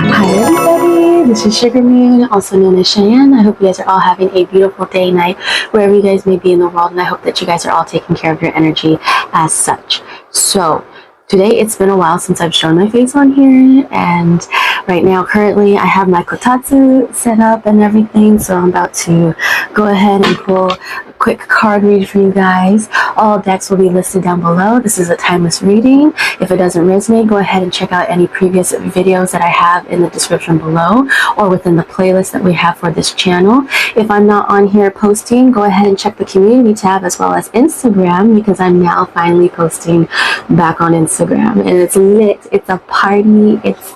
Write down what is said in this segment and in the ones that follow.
Hi everybody, this is Sugar Moon, also known as Cheyenne. I hope you guys are all having a beautiful day, night, wherever you guys may be in the world, and I hope that you guys are all taking care of your energy as such. So, today it's been a while since I've shown my face on here, and right now, currently, I have my kotatsu set up and everything, so I'm about to go ahead and pull a quick card read for you guys. All decks will be listed down below. This is a timeless reading. If it doesn't resonate, go ahead and check out any previous videos that I have in the description below or within the playlist that we have for this channel. If I'm not on here posting, go ahead and check the community tab as well as Instagram, because I'm now finally posting back on Instagram, and it's lit. It's a party. It's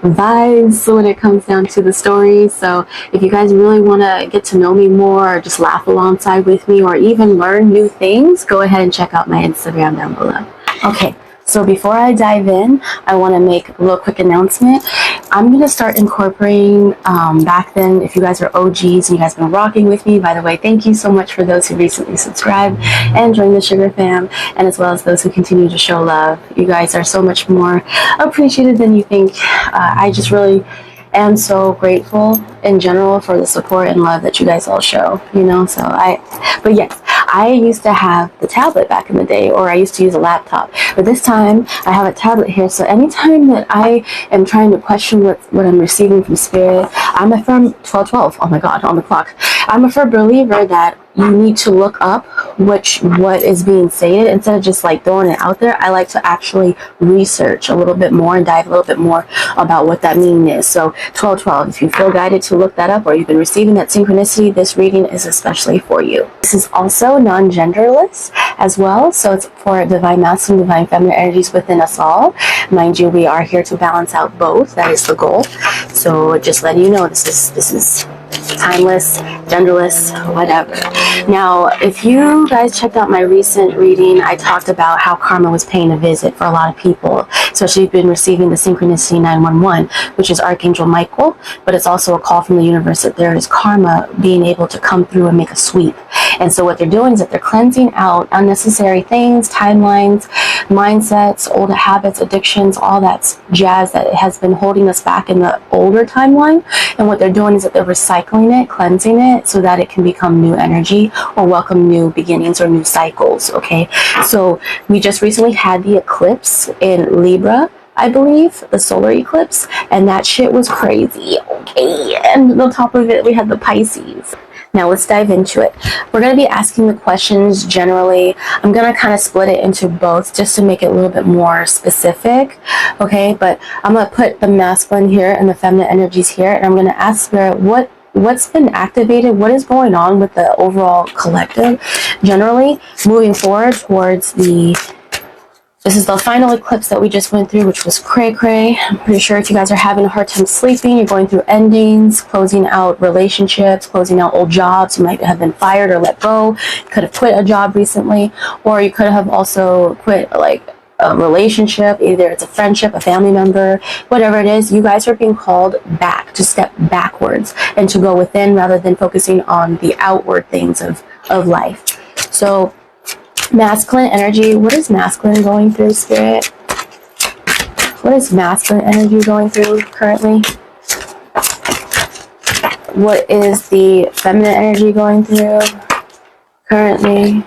vibes when it comes down to the stories. So if you guys really want to get to know me more, or just laugh alongside with me, or even learn new things, go ahead and check out my Instagram down below. Okay, so before I dive in, I want to make a little quick announcement. I'm going to start incorporating back then, if you guys are OGs and you guys have been rocking with me, by the way, thank you so much for those who recently subscribed and joined the Sugar Fam, and as well as those who continue to show love. You guys are so much more appreciated than you think. I just really am so grateful in general for the support and love that you guys all show, you know. But yes, I used to have the tablet back in the day, or I used to use a laptop, but this time I have a tablet here. So anytime that I am trying to question what I'm receiving from spirit, I'm a firm 12:12. Oh my god, on the clock. I'm a firm believer that you need to look up what is being stated instead of just like throwing it out there. I like to actually research a little bit more and dive a little bit more about what that meaning is. So 12:12, if you feel guided to look that up, or you've been receiving that synchronicity, this reading is especially for you. This is also non-genderless as well, so it's for divine masculine, divine feminine energies within us all. Mind you, we are here to balance out both. That is the goal. So just letting you know, this is timeless, genderless, whatever. Now, if you guys checked out my recent reading, I talked about how karma was paying a visit for a lot of people. So she's been receiving the synchronicity 911, which is Archangel Michael, but it's also a call from the universe that there is karma being able to come through and make a sweep. And so what they're doing is that they're cleansing out unnecessary things, timelines, mindsets, old habits, addictions, all that jazz that has been holding us back in the older timeline. And what they're doing is that they're recycling it, cleansing it, so that it can become new energy or welcome new beginnings or new cycles. Okay, so we just recently had the eclipse in Libra, I believe, the solar eclipse, and that shit was crazy. Okay, and on top of it, we had the Pisces. Now let's dive into it. We're going to be asking the questions generally. I'm going to kind of split it into both just to make it a little bit more specific. Okay, but I'm going to put the masculine here and the feminine energies here, and I'm going to ask Spirit what's been activated, what is going on with the overall collective generally moving forward towards this is the final eclipse that we just went through, which was cray-cray. I'm pretty sure if you guys are having a hard time sleeping, you're going through endings, closing out relationships, closing out old jobs. You might have been fired or let go. You could have quit a job recently, or you could have also quit like a relationship. Either it's a friendship, a family member, whatever it is. You guys are being called back, to step backwards and to go within rather than focusing on the outward things of life. So masculine energy, what is masculine going through, Spirit? What is masculine energy going through currently? What is the feminine energy going through currently?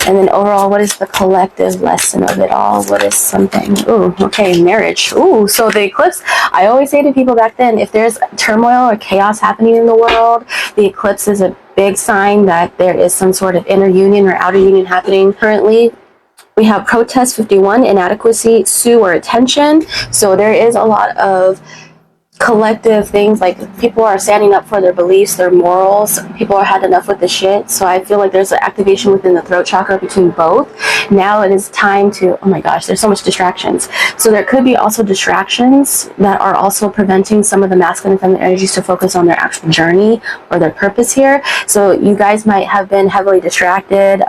And then overall, what is the collective lesson of it all? What is something? Ooh, okay, marriage. Ooh, so the eclipse, I always say to people back then, if there's turmoil or chaos happening in the world, the eclipse is a big sign that there is some sort of inner union or outer union happening. Currently, we have protest 51, inadequacy, sue, or attention. So there is a lot of collective things, like people are standing up for their beliefs, their morals. People are had enough with the shit. So I feel like there's an activation within the throat chakra between both. Now it is time to, oh my gosh, there's so much distractions. So there could be also distractions that are also preventing some of the masculine and feminine energies to focus on their actual journey or their purpose here. So you guys might have been heavily distracted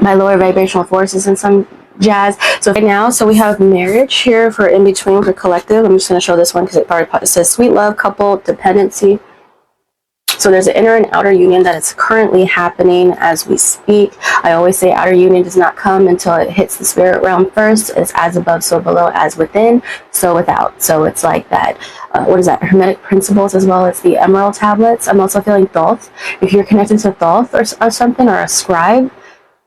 by lower vibrational forces and some jazz. So right now, so we have marriage here for in between for collective. I'm just going to show this one because it says sweet love, couple, dependency. So there's an inner and outer union that is currently happening as we speak. I always say outer union does not come until it hits the spirit realm first. It's as above, so below, as within, so without. So it's like that, what is that, Hermetic principles, as well as the emerald tablets. I'm also feeling Thoth. If you're connected to Thoth or something, or a scribe,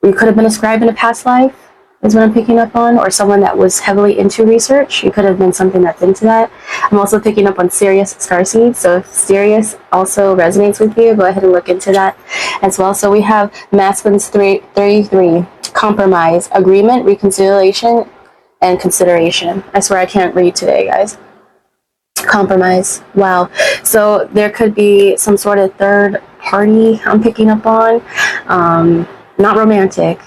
you could have been a scribe in a past life, is what I'm picking up on, or someone that was heavily into research. You could have been something that's into that. I'm also picking up on Sirius starseed, so if Sirius also resonates with you, go ahead and look into that as well. So we have masculines 33, compromise, agreement, reconciliation, and consideration. I swear I can't read today, guys. Compromise. Wow. So there could be some sort of third party I'm picking up on. Not romantic.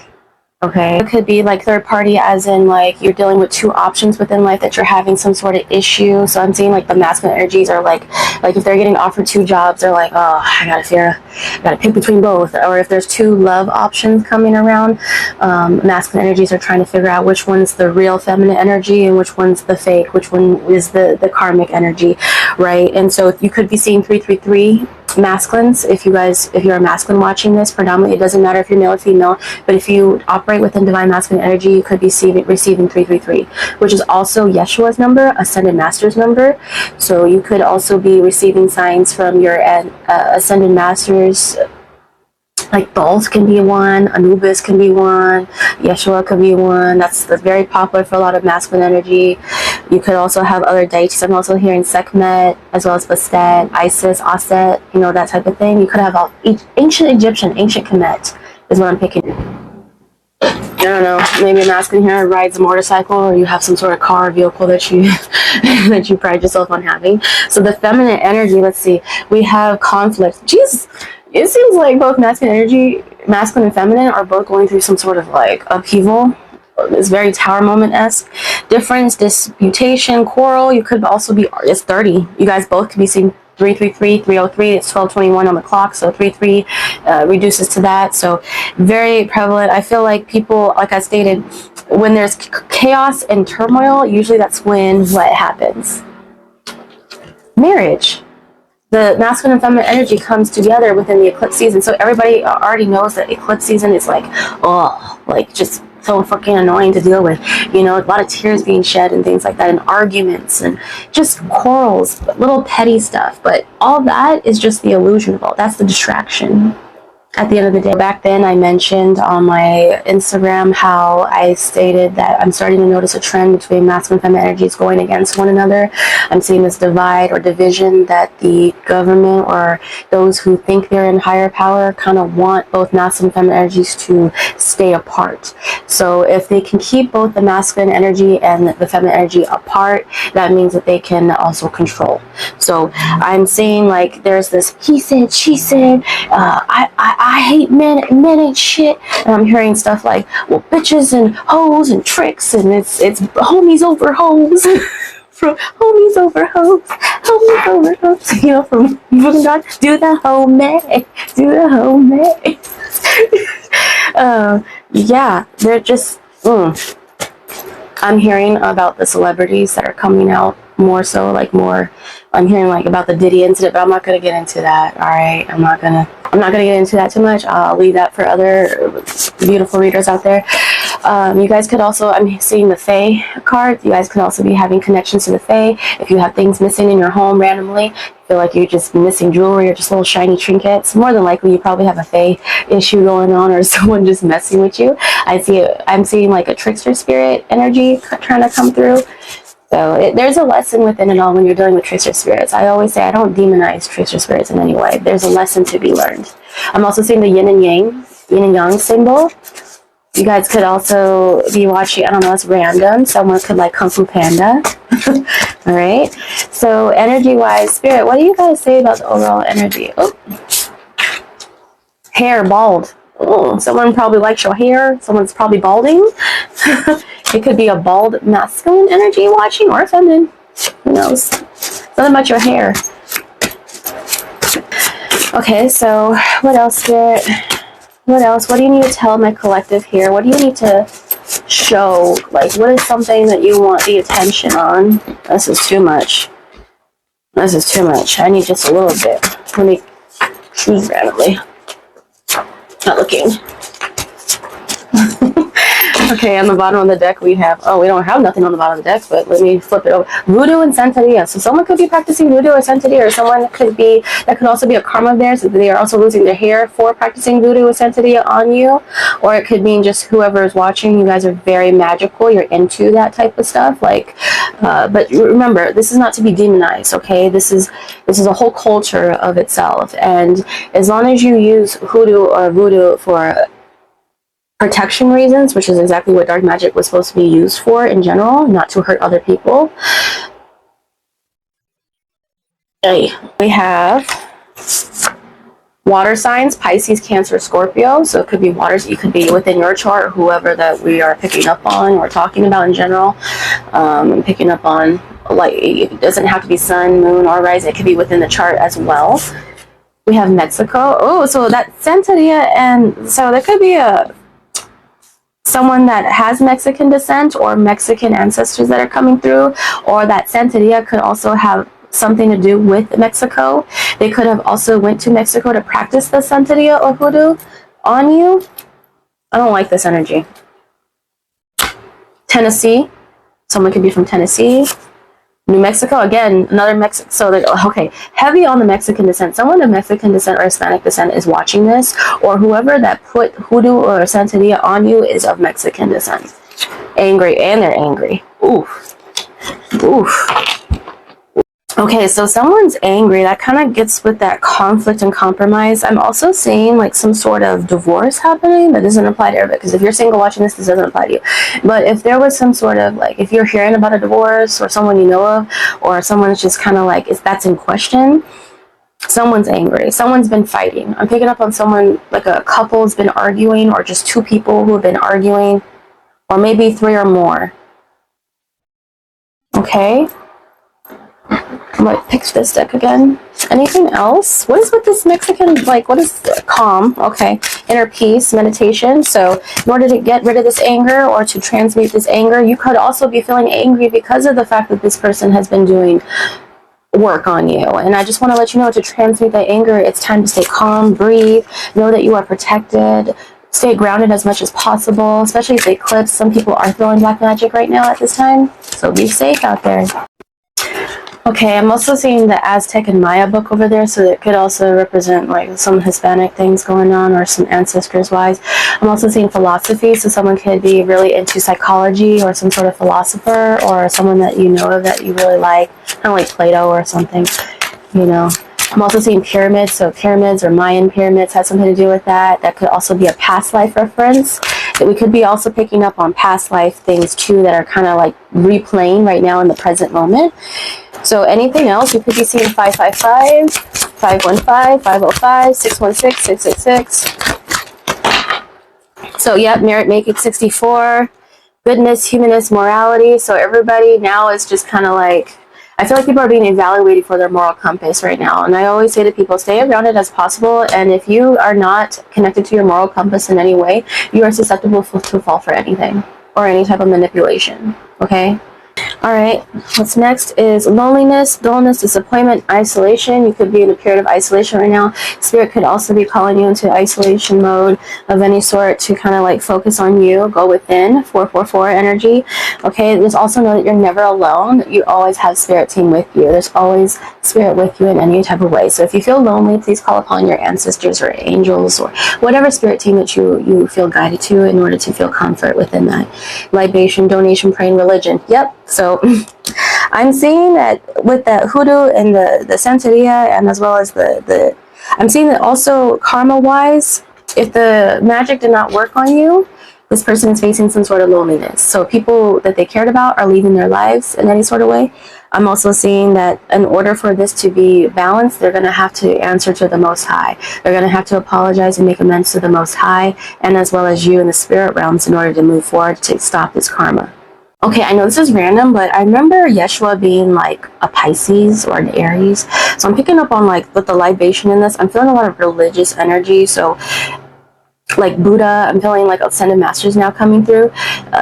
Okay, it could be like third party, as in like you're dealing with two options within life, that you're having some sort of issue. So I'm seeing like the masculine energies are like if they're getting offered two jobs, they're like, oh, I gotta pick between both. Or if there's two love options coming around, masculine energies are trying to figure out which one's the real feminine energy and which one's the fake, which one is the karmic energy, right? And so you could be seeing 333 masculines. If you're a masculine watching this, predominantly, it doesn't matter if you're male or female, but if you operate within divine masculine energy, you could be receiving 333, which is also Yeshua's number, Ascended Master's number. So you could also be receiving signs from your Ascended Masters. Like Thoth can be one, Anubis can be one, Yeshua could be one. That's very popular for a lot of masculine energy. You could also have other deities. I'm also hearing Sekhmet, as well as Bastet, Isis, Aset, that type of thing. You could have ancient Egyptian, ancient Kemet is what I'm picking. I don't know, maybe a masculine here rides a motorcycle, or you have some sort of car or vehicle that you that you pride yourself on having. So the feminine energy, let's see, we have conflict. Jesus. It seems like both masculine and feminine, are both going through some sort of like upheaval. It's very Tower moment-esque. Difference, disputation, quarrel. You could also be, it's 30. You guys both could be seeing 333, 303. It's 12:21 on the clock, so 33 reduces to that. So very prevalent. I feel like people, like I stated, when there's chaos and turmoil, usually that's when what happens? Marriage. The masculine and feminine energy comes together within the eclipse season. So everybody already knows that eclipse season is like, just so fucking annoying to deal with. A lot of tears being shed and things like that, and arguments and just quarrels, little petty stuff. But all that is just the illusion of all. That's the distraction. At the end of the day, back then I mentioned on my Instagram how I stated that I'm starting to notice a trend between masculine and feminine energies going against one another. I'm seeing this divide or division that the government or those who think they're in higher power kind of want both masculine and feminine energies to stay apart. So if they can keep both the masculine energy and the feminine energy apart, that means that they can also control. So I'm seeing like there's this he said, she said, I hate men ain't shit. And I'm hearing stuff like, well, bitches and hoes and tricks, and it's homies over hoes. From homies over hoes, homies over hoes. From Book of God, do the homie. Yeah, they're just, I'm hearing about the celebrities that are coming out more so, I'm hearing about the Diddy incident, but I'm not going to get into that. All right, I'm not going to get into that too much. I'll leave that for other beautiful readers out there. You guys could also, I'm seeing the Fae card. You guys could also be having connections to the Fae. If you have things missing in your home randomly, feel like you're just missing jewelry or just little shiny trinkets, more than likely you probably have a Fae issue going on, or someone just messing with you. I'm seeing like a trickster spirit energy trying to come through. So there's a lesson within it all when you're dealing with trickster spirits. I always say I don't demonize trickster spirits in any way. There's a lesson to be learned. I'm also seeing the yin and yang symbol. You guys could also be watching, I don't know, it's random. Someone could like Kung Fu Panda. All right. So energy-wise, spirit, what do you guys say about the overall energy? Oh. Hair, bald. Oh, someone probably likes your hair. Someone's probably balding. It could be a bald masculine energy watching, or feminine. Who knows? Something about your hair. Okay, so what else, Spirit? What else? What do you need to tell my collective here? What do you need to show? Like, what is something that you want the attention on? This is too much. This is too much. I need just a little bit. Let me Just randomly. Not looking. Okay, on the bottom of the deck we have, oh, we don't have nothing on the bottom of the deck, but let me flip it over. Voodoo and Santeria. So someone could be practicing voodoo or Santeria, or someone could be, that could also be a karma of theirs. They are also losing their hair for practicing voodoo or Santeria on you. Or it could mean just whoever is watching, you guys are very magical. You're into that type of stuff. Like, but remember, this is not to be demonized, okay? This is a whole culture of itself. And as long as you use hoodoo or voodoo for protection reasons, which is exactly what dark magic was supposed to be used for in general, not to hurt other people. Okay, we have water signs, Pisces, Cancer, Scorpio. So it could be waters, it could be within your chart, or whoever that we are picking up on or talking about in general. Picking up on, like, it doesn't have to be sun, moon, or rising. It could be within the chart as well. We have Mexico. Oh, so that Santeria, and so there could be someone that has Mexican descent or Mexican ancestors that are coming through, or that Santeria could also have something to do with Mexico. They could have also went to Mexico to practice the Santeria or hoodoo on you. I don't like this energy. Tennessee. Someone could be from Tennessee. New Mexico, again, another Mexico. So, okay, heavy on the Mexican descent. Someone of Mexican descent or Hispanic descent is watching this, or whoever that put hoodoo or Santeria on you is of Mexican descent. Angry, and they're angry. Oof. Oof. Okay, so someone's angry. That kind of gets with that conflict and compromise. I'm also seeing like some sort of divorce happening. That doesn't apply to everybody, because if you're single watching this doesn't apply to you. But if there was some sort of, like, if you're hearing about a divorce, or someone you know of, or someone's just kind of like, that's in question, someone's angry. Someone's been fighting. I'm picking up on someone, like a couple's been arguing, or just two people who have been arguing, or maybe three or more. Okay? I might pick this deck again. Anything else? What is with this Mexican, like, what is calm? Okay. Inner peace, meditation. So in order to get rid of this anger, or to transmute this anger, you could also be feeling angry because of the fact that this person has been doing work on you. And I just want to let you know, to transmute that anger, it's time to stay calm, breathe, know that you are protected, stay grounded as much as possible, especially if eclipse. Some people are throwing black magic right now at this time. So be safe out there. Okay, I'm also seeing the Aztec and Maya book over there, so it could also represent like some Hispanic things going on, or some ancestors-wise. I'm also seeing philosophy, so someone could be really into psychology, or some sort of philosopher, or someone that you know of that you really like, kind of like Plato or something, you know. I'm also seeing pyramids, so pyramids or Mayan pyramids has something to do with that. That could also be a past life reference. We could be also picking up on past life things too that are kind of like replaying right now in the present moment. So anything else, you could be seeing 555, 515, 505, 616, 666. So yep, merit making 64, goodness, humanness, morality. So everybody now is just kind of like, I feel like people are being evaluated for their moral compass right now. And I always say to people, stay around it as possible. And if you are not connected to your moral compass in any way, you are susceptible to fall for anything or any type of manipulation. Okay? All right, what's next is loneliness, dullness, disappointment, isolation. You could be in a period of isolation right now. Spirit could also be calling you into isolation mode of any sort to kind of like focus on you, go within, 444 energy. Okay, just also know that you're never alone. You always have spirit team with you. There's always spirit with you in any type of way. So if you feel lonely, please call upon your ancestors or angels or whatever spirit team that you feel guided to in order to feel comfort within that. Libation, donation, praying, religion. Yep. So I'm seeing that with the hoodoo and the Santeria, and as well as I'm seeing that also karma-wise, if the magic did not work on you, this person is facing some sort of loneliness. So people that they cared about are leaving their lives in any sort of way. I'm also seeing that in order for this to be balanced, they're going to have to answer to the Most High. They're going to have to apologize and make amends to the Most High, and as well as you in the spirit realms, in order to move forward to stop this karma. Okay, I know this is random, but I remember Yeshua being like a Pisces or an Aries. So I'm picking up on like with the libation in this, I'm feeling a lot of religious energy. So like Buddha, I'm feeling like ascended masters now coming through.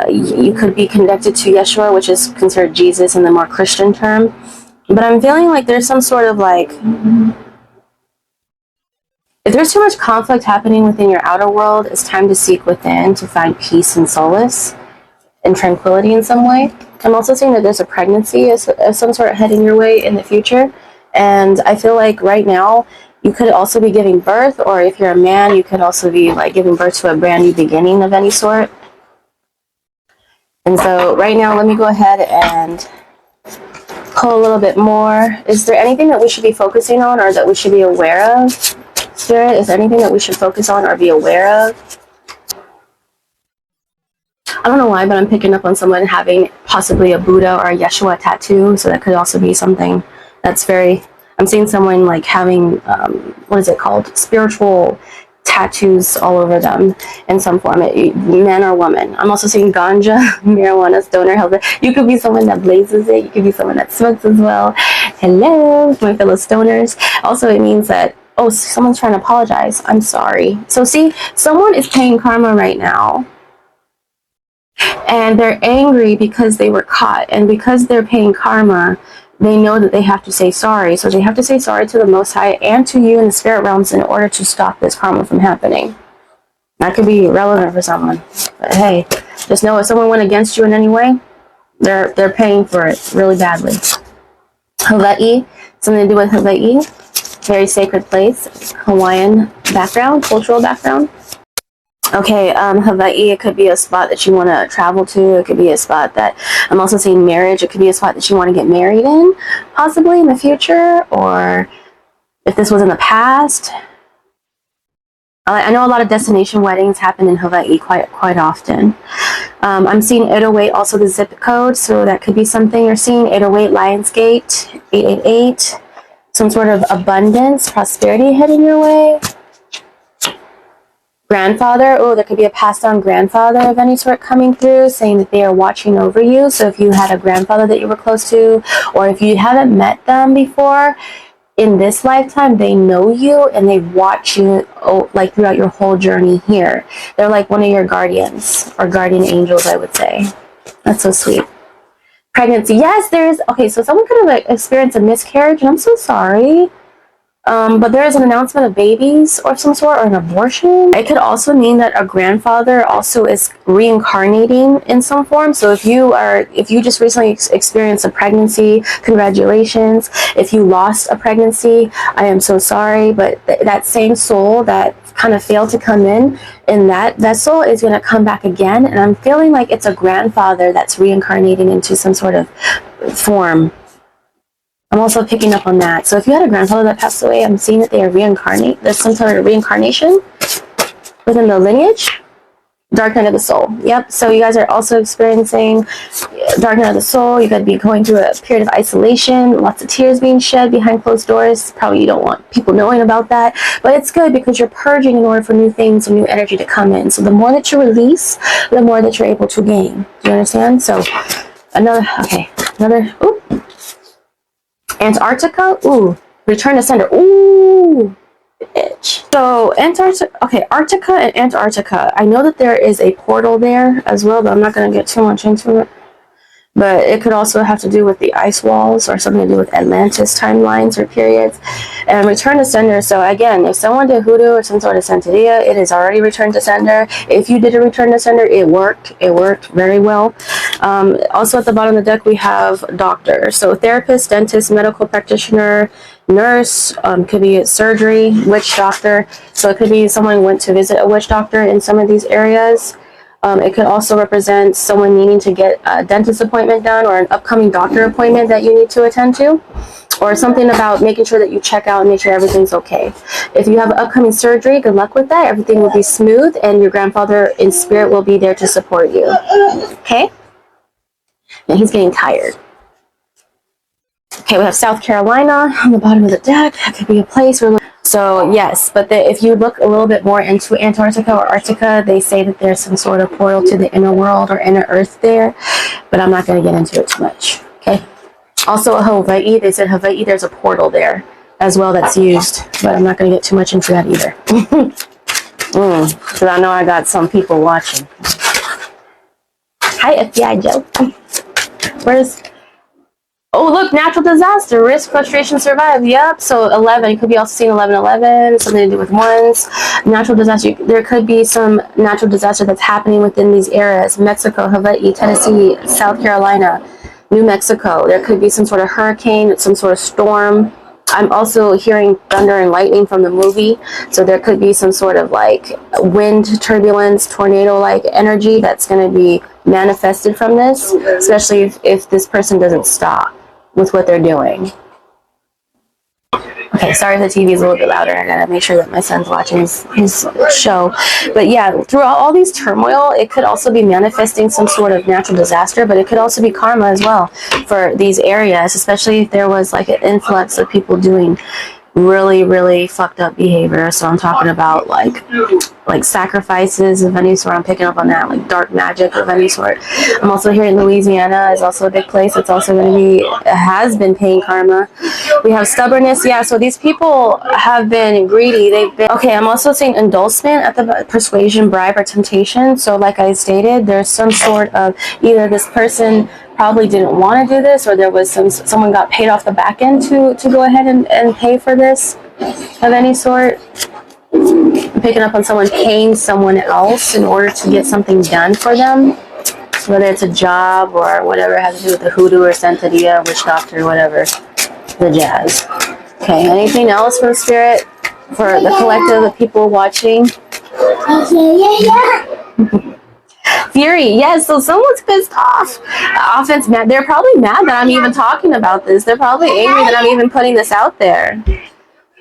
You could be connected to Yeshua, which is considered Jesus in the more Christian term. But I'm feeling like there's some sort of like If there's too much conflict happening within your outer world, it's time to seek within to find peace and solace and tranquility in some way. I'm also seeing that there's a pregnancy of some sort heading your way in the future. And I feel like right now, you could also be giving birth, or if you're a man, you could also be like giving birth to a brand new beginning of any sort. And so right now, let me go ahead and pull a little bit more. Is there anything that we should be focusing on or that we should be aware of? Spirit, is there anything that we should focus on or be aware of? I don't know why, but I'm picking up on someone having possibly a Buddha or a Yeshua tattoo. So that could also be something that's very... I'm seeing someone like having, what is it called? Spiritual tattoos all over them in some form, man or woman. I'm also seeing ganja, marijuana, stoner, health. You could be someone that blazes it. You could be someone that smokes as well. Hello, my fellow stoners. Also, it means that, oh, someone's trying to apologize. I'm sorry. So see, someone is paying karma right now. And they're angry because they were caught. And because they're paying karma, they know that they have to say sorry. So they have to say sorry to the Most High and to you in the spirit realms in order to stop this karma from happening. That could be relevant for someone. But hey, just know if someone went against you in any way, they're paying for it really badly. Hawaii, something to do with Hawaii. Very sacred place. Hawaiian background, cultural background. Okay, Hawaii, it could be a spot that you want to travel to. It could be a spot that, I'm also seeing marriage. It could be a spot that you want to get married in, possibly in the future, or if this was in the past. I know a lot of destination weddings happen in Hawaii quite often. I'm seeing 808, also the zip code, so that could be something you're seeing. 808 Lionsgate, 888, some sort of abundance, prosperity heading your way. Grandfather, oh, there could be a passed on grandfather of any sort coming through, saying that they are watching over you. So if you had a grandfather that you were close to, or if you haven't met them before, in this lifetime, they know you and they watch you like throughout your whole journey here. They're like one of your guardians or guardian angels, I would say. That's so sweet. Pregnancy, yes, there's, okay, so someone could have like, experienced a miscarriage, and I'm so sorry. But there is an announcement of babies or some sort, or an abortion. It could also mean that a grandfather also is reincarnating in some form. So if you just recently experienced a pregnancy, congratulations. If you lost a pregnancy, I am so sorry. But that same soul that kind of failed to come in that vessel is going to come back again. And I'm feeling like it's a grandfather that's reincarnating into some sort of form. I'm also picking up on that. So if you had a grandfather that passed away, I'm seeing that they are reincarnate. There's some sort of reincarnation within the lineage. Dark night of the soul. Yep. So you guys are also experiencing dark night of the soul. You could be going through a period of isolation, lots of tears being shed behind closed doors. Probably you don't want people knowing about that, but it's good because you're purging in order for new things and new energy to come in. So the more that you release, the more that you're able to gain. Do you understand? So another, ooh. Antarctica, ooh, return to sender, ooh, bitch. So Arctica and Antarctica. I know that there is a portal there as well, but I'm not going to get too much into it. But it could also have to do with the ice walls or something to do with Atlantis timelines or periods. And return to sender. So again, if someone did hoodoo or some sort of santeria, it is already returned to sender. If you did a return to sender, it worked. It worked very well. Also at the bottom of the deck, we have doctor. So therapist, dentist, medical practitioner, nurse, could be a surgery, witch doctor. So it could be someone went to visit a witch doctor in some of these areas. It could also represent someone needing to get a dentist appointment done or an upcoming doctor appointment that you need to attend to, or something about making sure that you check out and make sure everything's okay. If you have upcoming surgery, good luck with that. Everything will be smooth and your grandfather in spirit will be there to support you. Okay? And he's getting tired. Okay, we have South Carolina on the bottom of the deck. That could be a place where... So yes, but if you look a little bit more into Antarctica or Arctica, they say that there's some sort of portal to the inner world or inner earth there, but I'm not going to get into it too much. Okay. Also Hawaii, they said Hawaii, there's a portal there as well that's used, but I'm not going to get too much into that either. Because I know I got some people watching. Hi FBI Joe. Oh, look, natural disaster, risk, frustration, survive. Yep. So 11, you could be also seeing 1111, something to do with ones. Natural disaster, there could be some natural disaster that's happening within these areas. Mexico, Hawaii, Tennessee, South Carolina, New Mexico. There could be some sort of hurricane, some sort of storm. I'm also hearing thunder and lightning from the movie. So there could be some sort of like wind turbulence, tornado-like energy that's going to be manifested from this, especially if this person doesn't stop with what they're doing. Okay, sorry if the TV is a little bit louder. I gotta make sure that my son's watching his show. But yeah, throughout all these turmoil, it could also be manifesting some sort of natural disaster, but it could also be karma as well for these areas, especially if there was like an influx of people doing really, really fucked up behavior. So I'm talking about like sacrifices of any sort. I'm picking up on that, like dark magic of any sort. I'm also hearing Louisiana is also a big place. It's also going to be, has been paying karma. We have stubbornness. Yeah, so these people have been greedy. They've been, okay, I'm also seeing endorsement at the persuasion, bribe, or temptation. So like I stated, there's some sort of, either this person probably didn't want to do this, or there was someone got paid off the back end to go ahead and pay for this of any sort. I'm picking up on someone paying someone else in order to get something done for them, whether it's a job or whatever it has to do with the hoodoo or santeria, witch doctor, whatever, the jazz. Okay, anything else from Spirit for the collective of people watching? Fury, yes, so someone's pissed off. Offense mad. They're probably mad that I'm even talking about this. They're probably angry that I'm even putting this out there.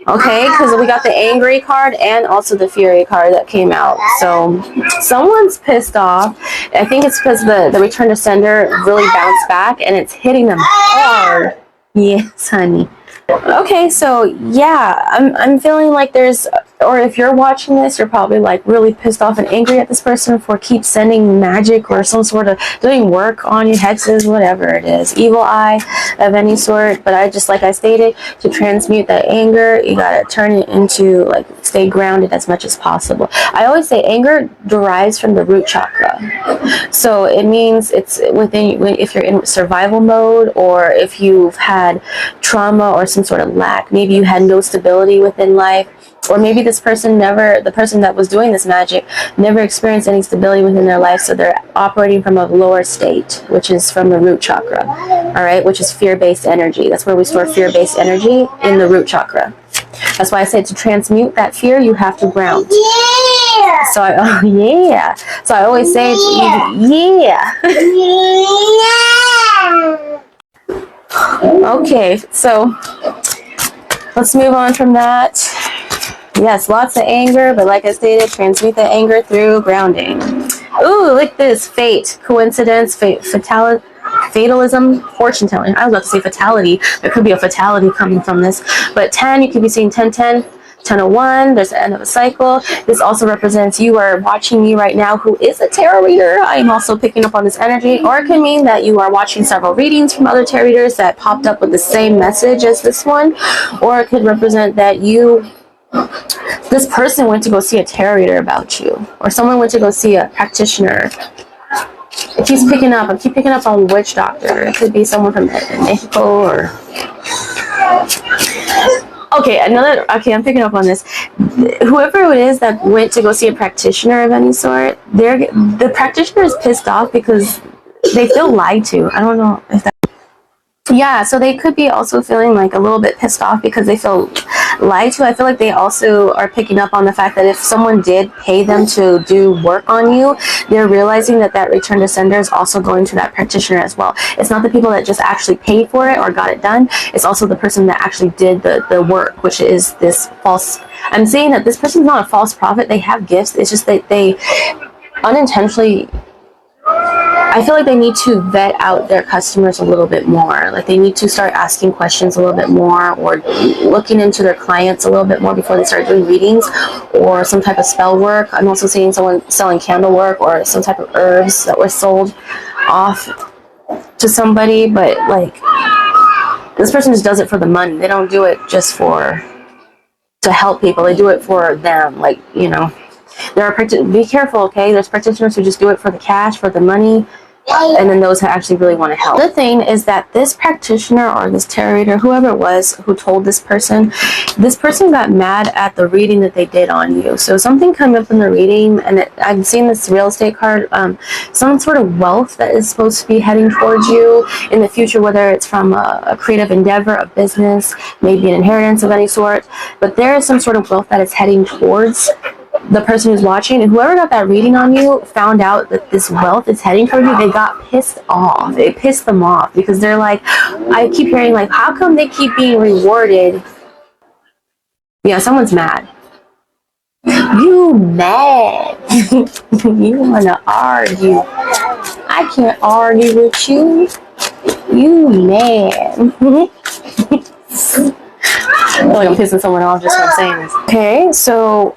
Okay, because we got the angry card and also the fury card that came out. So someone's pissed off. I think it's because the return to sender really bounced back and it's hitting them hard. Yes, honey. Okay, so yeah, I'm feeling like there's, or if you're watching this, you're probably like really pissed off and angry at this person for keep sending magic or some sort of doing work on your hexes, whatever it is, evil eye of any sort. But I just, like I stated, to transmute that anger, you gotta turn it into, like, stay grounded as much as possible. I always say anger derives from the root chakra, so it means it's within, if you're in survival mode, or if you've had trauma or some sort of lack, maybe you had no stability within life, or maybe this person never, the person that was doing this magic never experienced any stability within their life, so they're operating from a lower state, which is from the root chakra, all right, which is fear-based energy. That's where we store fear-based energy, in the root chakra. That's why I said to transmute that fear, you have to ground. Yeah. So So I always say, Okay, so let's move on from that. Yes, lots of anger, but like I stated, transmute that anger through grounding. Ooh, look at this. Fate, coincidence, fatalism, fortune telling. I was about to say fatality. There could be a fatality coming from this. But 10, you could be seeing 10-10. 1001, there's the end of a cycle. This also represents you are watching me right now who is a tarot reader. I am also picking up on this energy, or it can mean that you are watching several readings from other tarot readers that popped up with the same message as this one, or it could represent that this person went to go see a tarot reader about you, or someone went to go see a practitioner. It keeps picking up. I keep picking up on witch doctor. It could be someone from Mexico or... Okay, I'm picking up on this. Whoever it is that went to go see a practitioner of any sort, the practitioner is pissed off because they feel lied to. I don't know if that... Yeah, so they could be also feeling like a little bit pissed off because they feel lied to. I feel like they also are picking up on the fact that if someone did pay them to do work on you, they're realizing that that return to sender is also going to that practitioner as well. It's not the people that just actually paid for it or got it done. It's also the person that actually did the work, which is this false... I'm saying that this person's not a false prophet. They have gifts. It's just that they unintentionally... I feel like they need to vet out their customers a little bit more. Like they need to start asking questions a little bit more, or looking into their clients a little bit more before they start doing readings or some type of spell work. I'm also seeing someone selling candle work or some type of herbs that were sold off to somebody, but like this person just does it for the money. They don't do it just to help people. They do it for them, like, you know. Be careful, okay? There's practitioners who just do it for the cash, for the money, and then those who actually really want to help. The thing is that this practitioner or this tarot reader, whoever it was who told this person got mad at the reading that they did on you. So something came up in the reading, and I've seen this real estate card, some sort of wealth that is supposed to be heading towards you in the future, whether it's from a creative endeavor, a business, maybe an inheritance of any sort, but there is some sort of wealth that is heading towards the person who's watching, and whoever got that reading on you found out that this wealth is heading for you. They got pissed off. It pissed them off because they're like, I keep hearing like, how come they keep being rewarded? Yeah, someone's mad. You mad? You wanna argue? I can't argue with you. You mad? I feel like I'm pissing someone off just from saying this. Okay, so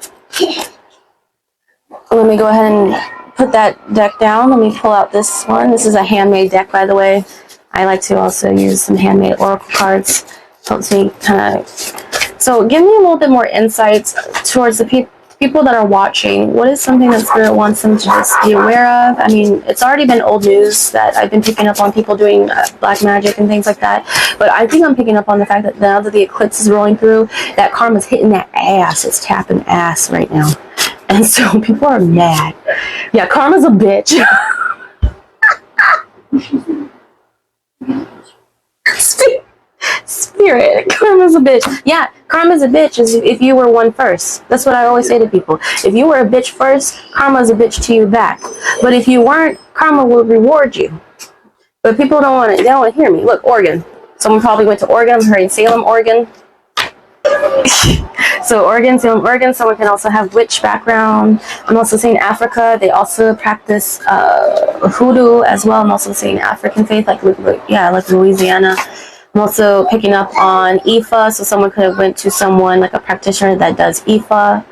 let me go ahead and put that deck down. Let me pull out this one. This is a handmade deck, by the way. I like to also use some handmade oracle cards. Helps me kind of... So give me a little bit more insights towards the people that are watching. What is something that Spirit wants them to just be aware of? I mean, it's already been old news that I've been picking up on people doing black magic and things like that. But I think I'm picking up on the fact that now that the eclipse is rolling through, that karma's hitting that ass. It's tapping ass right now. And so people are mad. Yeah, karma's a bitch. Spirit, karma's a bitch. Yeah, karma's a bitch is if you were one first. That's what I always say to people. If you were a bitch first, karma's a bitch to you back. But if you weren't, karma will reward you. But people don't want to. They don't want to hear me. Look, Oregon. Someone probably went to Oregon. I'm hearing Salem, Oregon. So Oregon, Salem, Oregon. Someone can also have witch background. I'm also saying Africa. They also practice hoodoo as well. I'm also saying African faith, like Louisiana. I'm also picking up on Ifa. So someone could have went to someone like a practitioner that does Ifa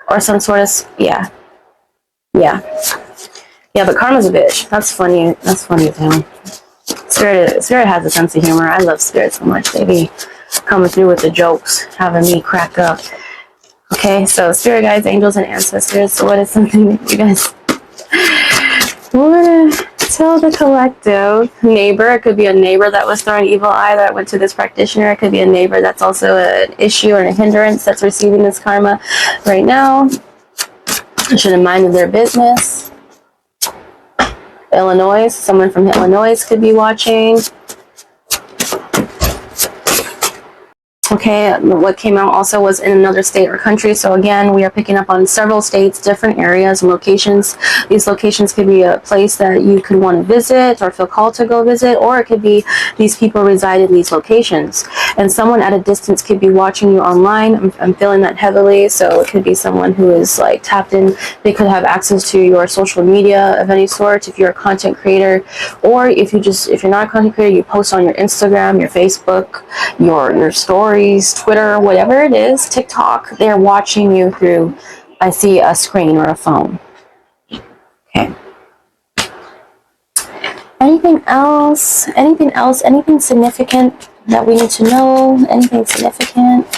or some sort of yeah. But karma's a bitch. That's funny. That's funny as hell. Spirit has a sense of humor. I love Spirit so much. They be coming through with the jokes, having me crack up. Okay, so Spirit guides, angels, and ancestors. So what is something that you guys want to tell the collective? Neighbor. It could be a neighbor that was throwing evil eye that went to this practitioner. It could be a neighbor that's also an issue or a hindrance that's receiving this karma right now. I should have minded their business. Illinois. Someone from Illinois could be watching. Okay, what came out also was in another state or country. So again, we are picking up on several states, different areas and locations. These locations could be a place that you could want to visit or feel called to go visit, or it could be these people reside in these locations. And someone at a distance could be watching you online. I'm feeling that heavily. So it could be someone who is like tapped in. They could have access to your social media of any sort if you're a content creator, or if you're not a content creator, you post on your Instagram, your Facebook, your stories, Twitter, whatever it is, TikTok, they're watching you through, I see, a screen or a phone. Okay. Anything else? Anything significant that we need to know? Anything significant?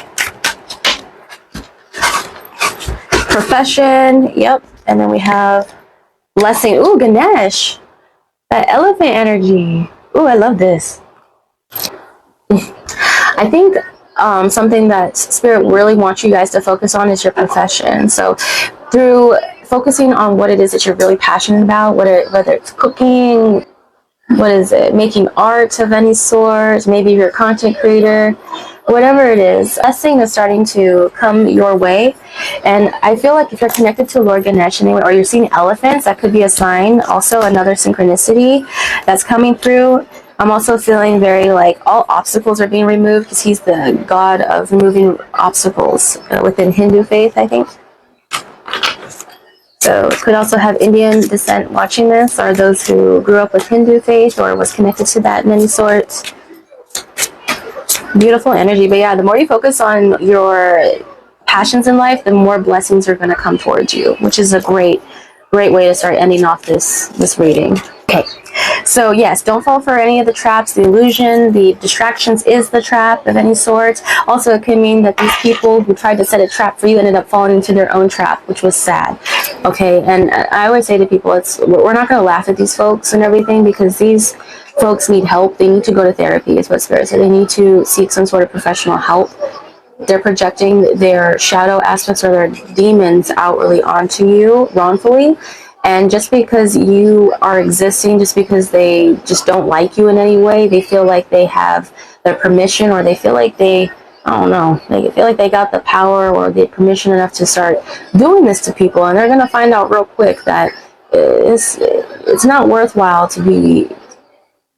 Profession, yep. And then we have blessing. Ooh, Ganesh. That elephant energy. Ooh, I love this. I think something that Spirit really wants you guys to focus on is your profession. So through focusing on what it is that you're really passionate about, whether it's cooking, what is it, making art of any sort, maybe you're a content creator, whatever it is, blessing is starting to come your way. And I feel like if you're connected to Lord Ganesh anyway, or you're seeing elephants, that could be a sign. Also another synchronicity that's coming through. I'm also feeling very like all obstacles are being removed because he's the god of removing obstacles within Hindu faith, I think. So could also have Indian descent watching this, or those who grew up with Hindu faith or was connected to that in any sort. Beautiful energy. But yeah, the more you focus on your passions in life, the more blessings are going to come towards you, which is a great way to start ending off this reading. Okay, So yes, don't fall for any of the traps. The illusion, the distractions is the trap of any sort. Also, it can mean that these people who tried to set a trap for you ended up falling into their own trap, which was sad. Okay, and I always say to people, we're not going to laugh at these folks and everything, because these folks need help. They need to go to therapy, is what Spirit said. They need to seek some sort of professional help. They're projecting their shadow aspects or their demons outwardly onto you wrongfully. And just because you are existing, just because they just don't like you in any way, they feel like they have their permission, or they feel like I don't know, they feel like they got the power or the permission enough to start doing this to people. And they're going to find out real quick that it's not worthwhile to be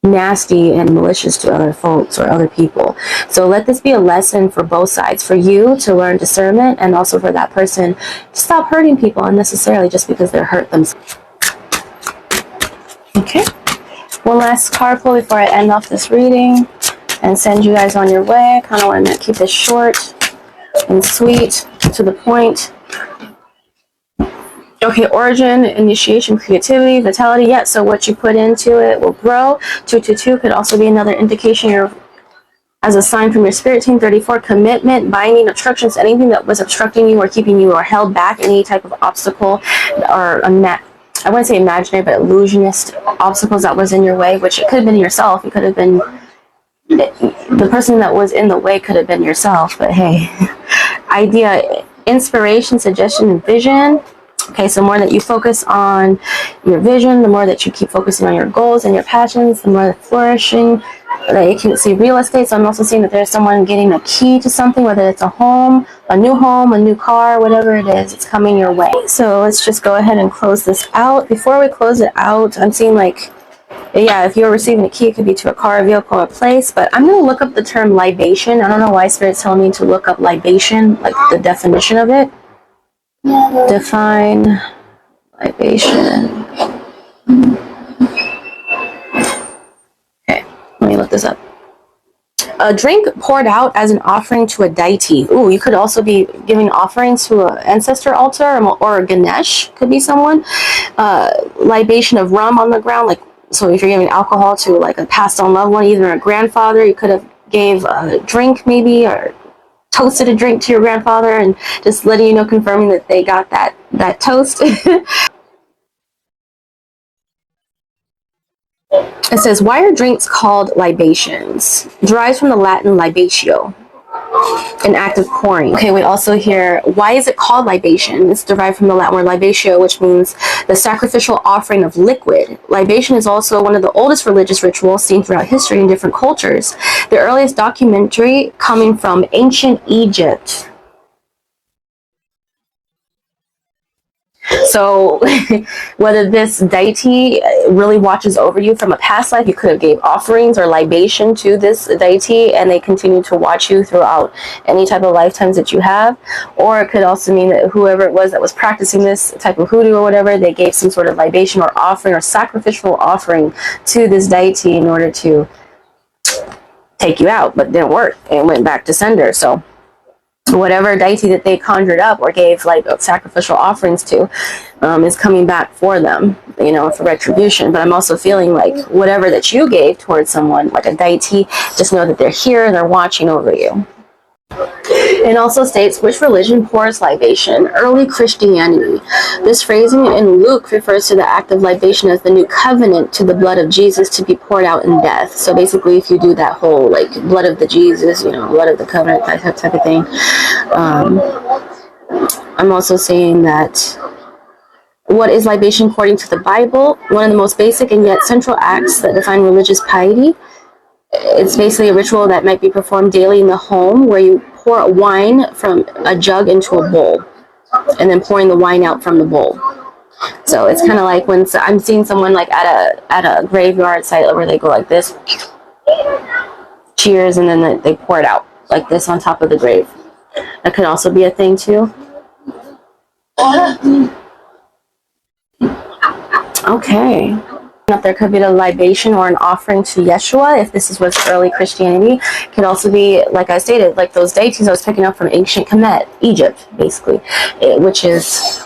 nasty and malicious to other folks or other people. So let this be a lesson for both sides, for you to learn discernment, and also for that person to stop hurting people unnecessarily just because they're hurt themselves. Okay, one last card pull before I end off this reading and send you guys on your way. I kind of want to keep this short and sweet, to the point. Okay, origin, initiation, creativity, vitality. Yeah, so what you put into it will grow. 222 could also be another indication you're, as a sign from your spirit team. 34, commitment, binding, obstructions, anything that was obstructing you or keeping you or held back, any type of obstacle or I wouldn't say imaginary, but illusionist obstacles that was in your way, which it could have been yourself. It could have been the person that was in the way, could have been yourself. But hey, idea, inspiration, suggestion, and vision. Okay, so the more that you focus on your vision, the more that you keep focusing on your goals and your passions, the more flourishing that you can see real estate. So I'm also seeing that there's someone getting a key to something, whether it's a home, a new car, whatever it is, it's coming your way. So let's just go ahead and close this out. Before we close it out, I'm seeing like, yeah, if you're receiving a key, it could be to a car, a vehicle, a place. But I'm going to look up the term libation. I don't know why Spirit's telling me to look up libation, like the definition of it. Define libation. Okay, let me look this up. A drink poured out as an offering to a deity. Ooh, you could also be giving offerings to an ancestor altar, or Ganesh could be someone. Libation of rum on the ground, like, so if you're giving alcohol to like a passed on loved one, either a grandfather, you could have gave a drink maybe, or toasted a drink to your grandfather, and just letting you know, confirming that they got that toast. It says, why are drinks called libations? Derives from the Latin libatio, an act of pouring. Okay, we also hear, why is it called libation? It's derived from the Latin word libatio, which means the sacrificial offering of liquid. Libation is also one of the oldest religious rituals seen throughout history in different cultures. The earliest documentary coming from ancient Egypt. So whether this deity really watches over you from a past life, you could have gave offerings or libation to this deity, and they continue to watch you throughout any type of lifetimes that you have. Or it could also mean that whoever it was that was practicing this type of hoodoo or whatever, they gave some sort of libation or offering or sacrificial offering to this deity in order to take you out, but didn't work and went back to sender. So whatever deity that they conjured up or gave like sacrificial offerings to is coming back for them, you know, for retribution. But I'm also feeling like whatever that you gave towards someone, like a deity, just know that they're here and they're watching over you. It also states, which religion pours libation? Early Christianity. This phrasing in Luke refers to the act of libation as the new covenant to the blood of Jesus to be poured out in death. So basically, if you do that whole, like, blood of the Jesus, you know, blood of the covenant, that type of thing. I'm also saying that, what is libation according to the Bible? One of the most basic and yet central acts that define religious piety. It's basically a ritual that might be performed daily in the home, where you pour wine from a jug into a bowl and then pouring the wine out from the bowl. So it's kind of like when I'm seeing someone like at a graveyard site where they go like this, cheers, and then they pour it out like this on top of the grave. That could also be a thing too. Okay. There could be a libation or an offering to Yeshua, if this is what's early Christianity. It could also be, like I stated, like those deities I was picking up from ancient Kemet, Egypt, basically, which is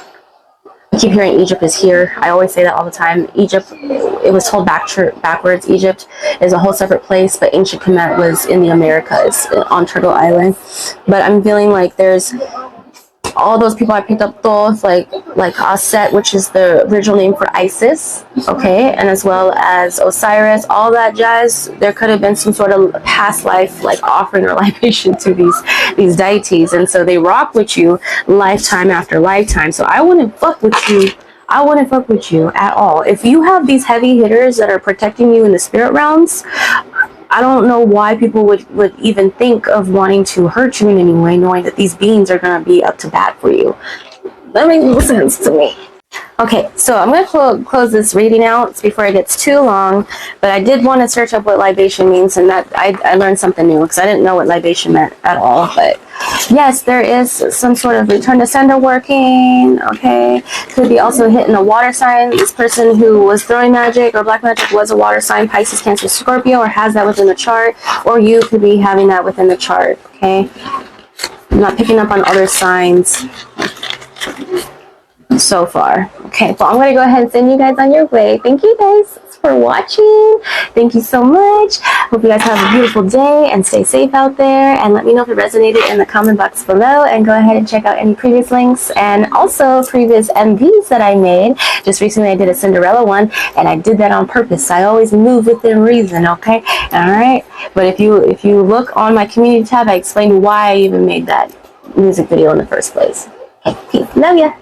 I keep hearing Egypt is here. I always say that all the time. Egypt, it was told backwards. Egypt is a whole separate place, but ancient Kemet was in the Americas on Turtle Island. But I'm feeling like there's all those people I picked up those, like Aset, which is the original name for Isis, okay, and as well as Osiris, all that jazz. There could have been some sort of past life, like offering or libation to these deities, and so they rock with you lifetime after lifetime. So I wouldn't fuck with you. I wouldn't fuck with you at all. If you have these heavy hitters that are protecting you in the spirit realms, I don't know why people would even think of wanting to hurt you in any way, knowing that these beings are going to be up to bat for you. That makes no sense to me. Okay, so I'm going to close this reading out before it gets too long, but I did want to search up what libation means, and that I learned something new, because I didn't know what libation meant at all. But yes, there is some sort of return to sender working, okay? Could be also hitting a water sign. This person who was throwing magic or black magic was a water sign, Pisces, Cancer, Scorpio, or has that within the chart, or you could be having that within the chart, okay? I'm not picking up on other signs so far. Okay, well, I'm going to go ahead and send you guys on your way. Thank you guys for watching. Thank you so much. Hope you guys have a beautiful day and stay safe out there. And let me know if it resonated in the comment box below. And go ahead and check out any previous links and also previous MVs that I made. Just recently I did a Cinderella one, and I did that on purpose. I always move within reason, okay? Alright? But if you look on my community tab, I explained why I even made that music video in the first place. Okay, peace. Love ya.